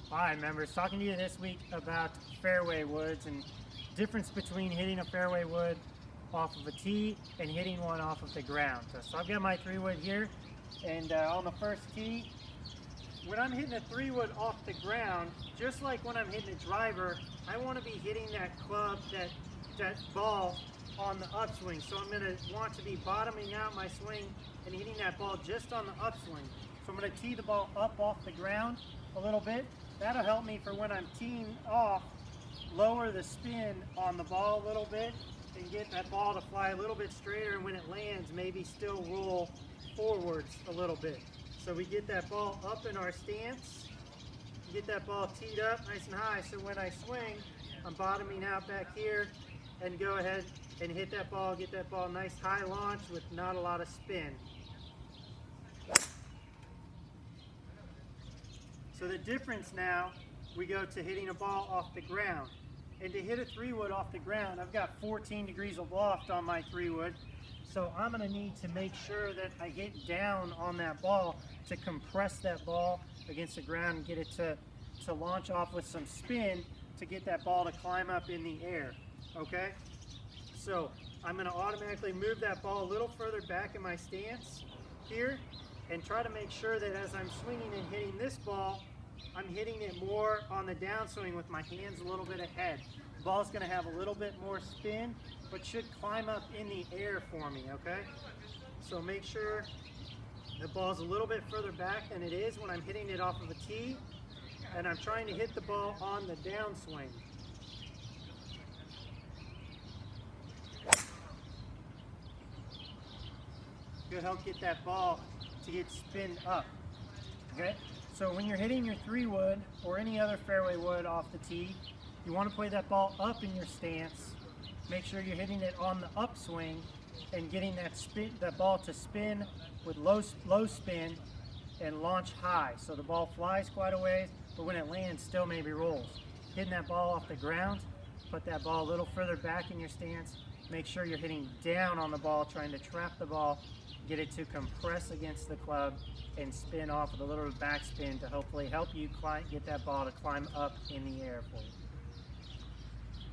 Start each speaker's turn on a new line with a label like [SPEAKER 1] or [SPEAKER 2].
[SPEAKER 1] Hi members, talking to you this week about fairway woods and difference between hitting a fairway wood off of a tee and hitting one off of the ground. So I've got my 3-wood here, and on the first tee, when I'm hitting a 3-wood off the ground, just like when I'm hitting a driver, I want to be hitting that club, that ball on the upswing. So I'm going to want to be bottoming out my swing and hitting that ball just on the upswing. So I'm going to tee the ball up off the ground a little bit. That'll help me for when I'm teeing off, lower the spin on the ball a little bit and get that ball to fly a little bit straighter, and when it lands, maybe still roll forwards a little bit. So we get that ball up in our stance, get that ball teed up nice and high, so when I swing, I'm bottoming out back here and go ahead and hit that ball, get that ball nice high launch with not a lot of spin. So the difference now, we go to hitting a ball off the ground. And to hit a 3-wood off the ground, I've got 14 degrees of loft on my 3-wood. So I'm going to need to make sure that I hit down on that ball to compress that ball against the ground and get it to launch off with some spin to get that ball to climb up in the air. Okay? So I'm going to automatically move that ball a little further back in my stance here and try to make sure that as I'm swinging and hitting this ball, I'm hitting it more on the downswing with my hands a little bit ahead. The ball's going to have a little bit more spin, but should climb up in the air for me, okay? So make sure the ball's a little bit further back than it is when I'm hitting it off of a tee, and I'm trying to hit the ball on the downswing. It'll help get that ball to get spin up, okay? So when you're hitting your 3-wood or any other fairway wood off the tee, you want to play that ball up in your stance. Make sure you're hitting it on the upswing and getting that ball to spin with low spin and launch high. So the ball flies quite a ways, but when it lands, still maybe rolls. Hitting that ball off the ground, put that ball a little further back in your stance. Make sure you're hitting down on the ball, trying to trap the ball, get it to compress against the club and spin off with a little backspin to hopefully help you get that ball to climb up in the air for you.